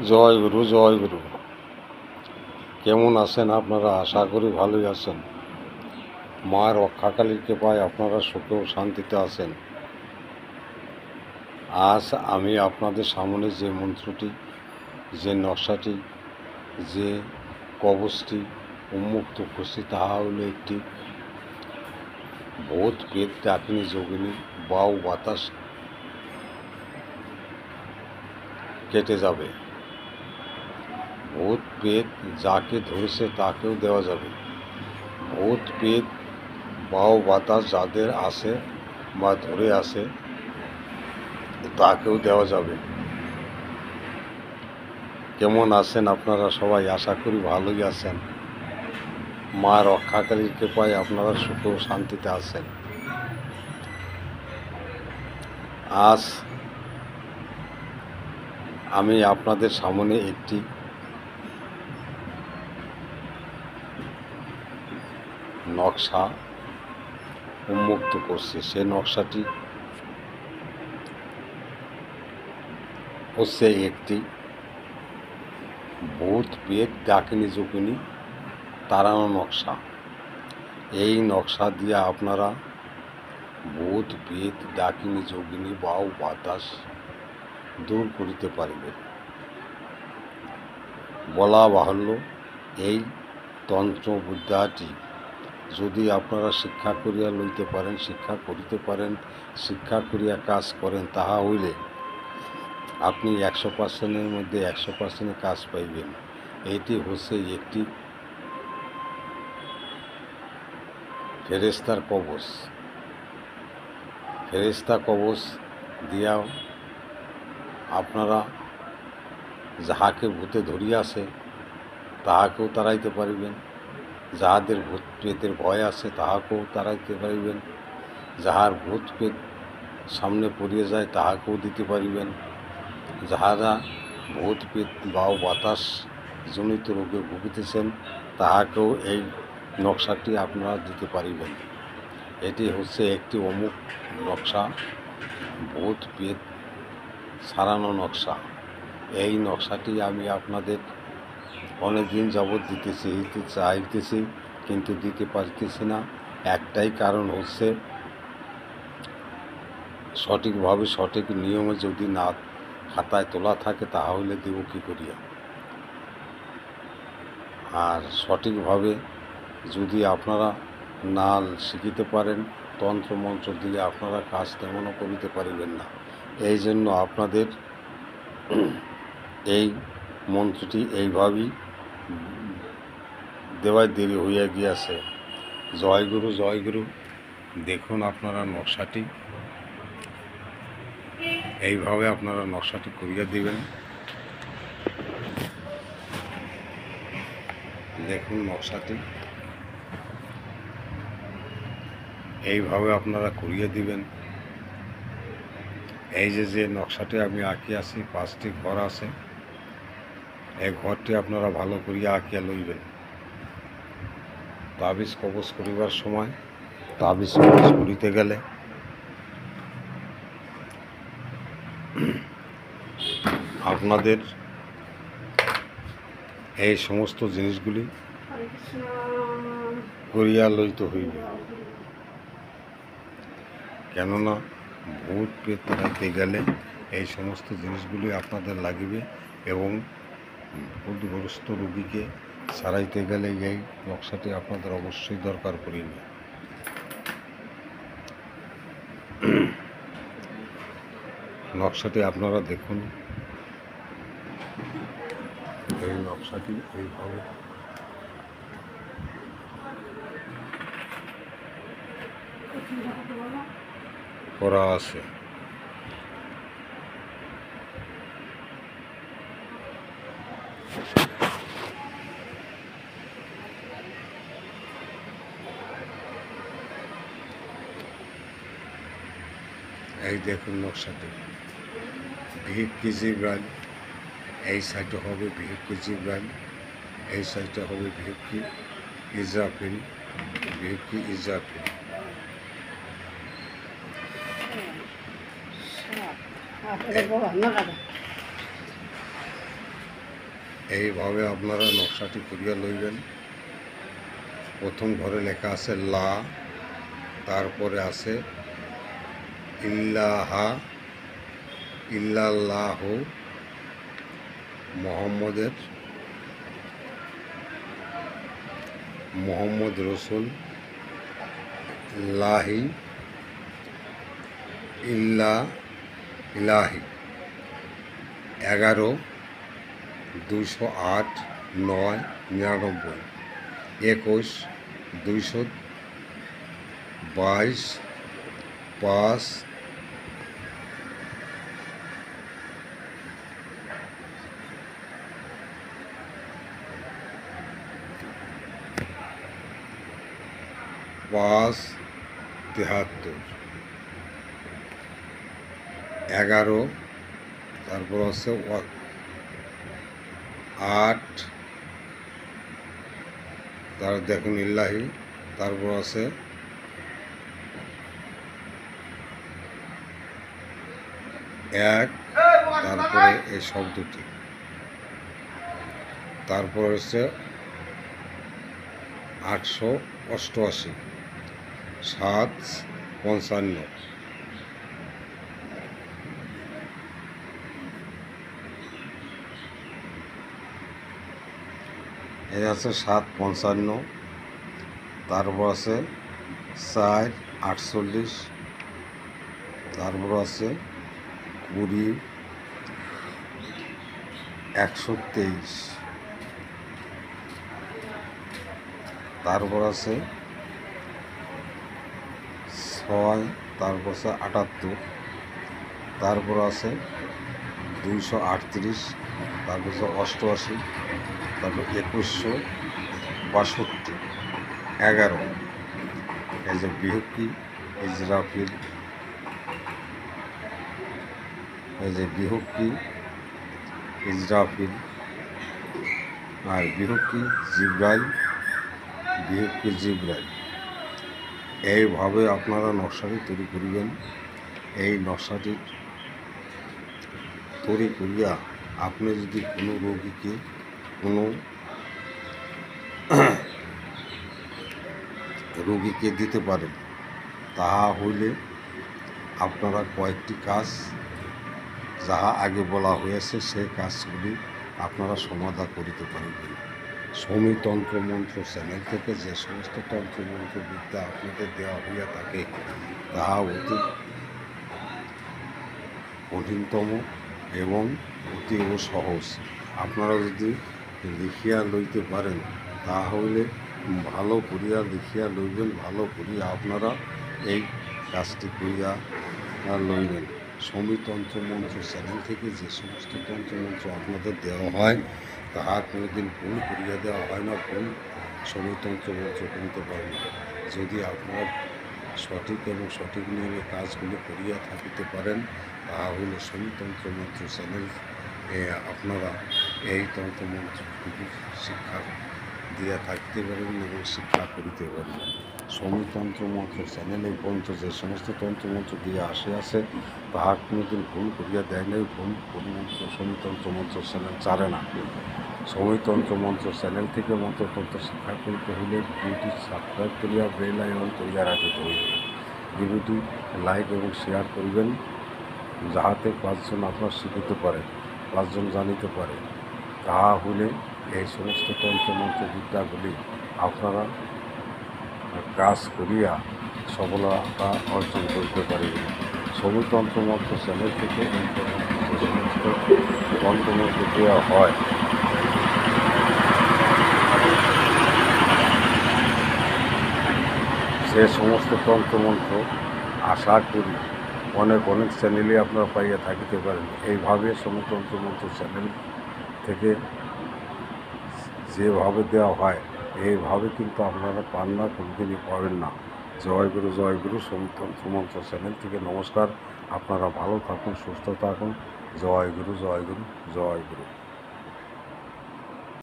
জয় গুরু, জয় গুরু। কেমন আছেন আপনারা? আশা করি ভালোই আছেন। মায়ের রক্ষাকালীর কৃপায় আপনারা সুখে ও শান্তিতে আছেন। আজ আমি আপনাদের সামনে যে মন্ত্রটি, যে নকশাটি, যে কবচটি উন্মুক্ত করছি তাহা হলো একটি ভূত প্রেত ডাকিনী যোগিনী বাউ বাতাস কেটে যাবে। ভূত প্রেত যাকে ধরেছে তাকেও দেওয়া যাবে। ভূত প্রেত বাউ বাতাস যাদের আছে বা ধরে আছে তাকেও দেওয়া যাবে। কেমন আছেন আপনারা সবাই? আশা করি ভালোই আছেন। মা রক্ষাকালীর কৃপায় আপনারা সুখ ও শান্তিতে আছেন। আজ আমি আপনাদের সামনে একটি নকশা উন্মুক্ত করছি। সেই নকশাটি হচ্ছে একটি ভূত প্রেত ডাকিনী যোগিনী তাড়ানো নকশা। এই নকশা দিয়ে আপনারা ভূত প্রেত ডাকিনী যোগিনী বাউ বাতাস দূর করিতে পারিবেন। বলা বাহুল্য, এই তন্ত্রবিদ্যাটি যদি আপনারা শিক্ষা করিয়া লইতে পারেন, শিক্ষা করিতে পারেন, শিক্ষা করিয়া কাজ করেন, তাহা হইলে আপনি 100%-এর মধ্যে 100% কাজ পাইবেন। এটি হচ্ছে একটি ফেরেশতার কবচ। ফেরেশতা কবচ দিয়াও আপনারা যাহাকে ভূতে ধরিয়াছে তাহাকেও তাড়াইতে পারিবেন। যাহাদের ভূত প্রেতের ভয় আছে তাহাকেও তাড়াইতে পারিবেন। যাহার ভূত প্রেত সামনে পড়িয়ে যায় তাহাকেও দিতে পারিবেন। যাহারা ভূত প্রেত বাউ বাতাস জনিত রোগে ভুগিতেছেন তাহাকেও এই নকশাটি আপনারা দিতে পারিবেন। এটি হচ্ছে একটি অমুক নকশা, ভূত প্রেত সারানো নকশা। এই নকশাটি আমি আপনাদের অনেক দিন যাবৎ চাইতেছি কিন্তু দিতে পারতেছি না। একটাই কারণ হচ্ছে, সঠিকভাবে সঠিক নিয়মে যদি না খাতায় তোলা থাকে তাহলে দেব কী করিয়া। আর সঠিকভাবে যদি আপনারা না শিখিতে পারেন, তন্ত্রমন্ত্র দিয়ে আপনারা কাজ তেমনও করিতে পারিবেন না। এই জন্য আপনাদের এই মন্ত্রটি এইভাবেই দেওয়ায় দেরি হইয়া গিয়াছে। জয় গুরু, জয় গুরু। দেখুন আপনারা নকশাটি এইভাবে আপনারা নকশাটি করিয়া দিবেন। দেখুন নকশাটি এইভাবে আপনারা করিয়ে দিবেন। এই যে নকশাটি আমি আঁকিয়াছি, 5টি ঘর আছে। এই ঘরটি আপনারা ভালো করিয়া আঁকিয়া লইবেন। তাবিজ কবজ করিবার সময়, তাবিজ কবজ করিতে গেলে আপনাদের এই সমস্ত জিনিসগুলি করিয়া লইতে হইবে। কেননা ভূত প্রেত তাড়াইতে গেলে এই সমস্ত জিনিসগুলি আপনাদের লাগিবে এবং ভূতগ্রস্ত রোগীকে সারাইতে গেলে এই নকশাটি আপনাদের অবশ্যই দরকার পড়িবে। নকশাটি আপনারা দেখুন। এই নকশাটি এইভাবে করা আছে। এই দেখুন নকশাটি। ভিক্ষি জিব্রাইল, এই সাইডে হবে ভিক্ষি জিব্রাইল, এই সাইডে হবে ভিক্ষি ইসরাফিল, ভিক্ষি ইসরাফিল। এইভাবে আপনারা নকশাটি করিয়া লইবেন। প্রথম ঘরে লেখা আছে লা, তারপরে আছে ইল্লাহা, ইল্লাল্লাহ, মোহাম্মদ রসুল, লাহি, ইলাহি, 11, 208, 9, 99, 21, 222, 5, 73, 11, তারপর আছে 8, তারপর দেখুন ইল্লাহি, তারপর আছে 1, তারপরে এই শব্দটি, তারপর হচ্ছে 888, 755, এই আছে 755, তারপর আছে 448, তারপর আছে 20, 123, তারপর আছে 6, তারপর আছে 78, তারপর আছে 238, তারপর আছে 88, তারপর 2162, 11, এই যে বিহুকি, ইজরাফিল, এই যে বিহুকি, ইজরাফিল, আর বিহুকি জিব্রাইল, বিহুকি জিব্রাইল। এইভাবে আপনারা নকশাটি তৈরি করিবেন। এই নকশাটি তৈরি করিয়া আপনি যদি কোনো রোগীকে রোগীকে দিতে পারেন, তাহা হইলে আপনারা কয়েকটি কাজ যাহা আগে বলা হয়েছে সেই কাজগুলি আপনারা সমাধা করিতে পারবেন। সমী তন্ত্রমন্ত্র চ্যানেল থেকে যে সমস্ত তন্ত্রমন্ত্র বিদ্যা আপনাদের দেওয়া হইয়া থাকে তাহা অতি কঠিনতম এবং অতি সহজ। আপনারা যদি লিখিয়া লইতে পারেন তাহলে ভালো করিয়া লিখিয়া লইবেন, ভালো করিয়া আপনারা এই কাজটি করিয়া লইবেন। সমী তন্ত্রমন্ত্র চ্যানেল থেকে যে সমস্ত তন্ত্রমন্ত্র আপনাদের দেওয়া হয় তাহা কোনোদিন ভুল করিয়া দেওয়া হয় না, ভুল সমী তন্ত্রমন্ত্র করতে পারেন না। যদি আপনারা সঠিক এবং সঠিক নিয়মে কাজগুলি করিয়া থাকিতে পারেন তাহলে সমী তন্ত্রমন্ত্র চ্যানেল আপনারা এই তন্ত্রমন্ত্র শিক্ষা দিয়া থাকতে পারবেন এবং শিক্ষা করিতে পারবেন। সমী তন্ত্রমন্ত্র চ্যানেলে পর্যন্ত যে সমস্ত তন্ত্রমন্ত্র দিয়ে আছে তাহা কোনোদিন ভুল করিয়া দেয় নাই, ভুল কোনো মন্ত্র সমী তন্ত্রমন্ত্র চ্যানেল ছাড়ে না। সমী তন্ত্রমন্ত্র চ্যানেল থেকে মন্ত্রতন্ত্র শিক্ষা করিতে হইলে ভিডিওটি সাবস্ক্রাইব করিয়া বেল আইকন করিয়া রাখিতে হইবে। ভিডিওটি লাইক এবং শেয়ার করিবেন যাহাতে 5 জন আপনার শিখিতে পারে, 5 জন জানিতে পারে। তাহা হইলে এই সমস্ত তন্ত্রমন্ত্র বিদ্যাগুলি আপনারা কাজ করিয়া সফলতা অর্জন করতে পারিবেন। সমী তন্ত্রমন্ত্র চ্যানেল থেকে এই সমস্ত তন্ত্রমন্ত্র দেওয়া হয় সে সমস্ত তন্ত্রমন্ত্র আশা করি অনেক চ্যানেলে আপনারা পাইয়া থাকিতে পারেন। এইভাবে সমী তন্ত্রমন্ত্র চ্যানেল থেকে যেভাবে দেওয়া হয় এইভাবে কিন্তু আপনারা পান না, কোনোদিনই পাবেন না। জয় গুরু সমী তন্ত্রমন্ত্র চ্যানেল থেকে নমস্কার। আপনারা ভালো থাকুন, সুস্থ থাকুন। জয় গুরু।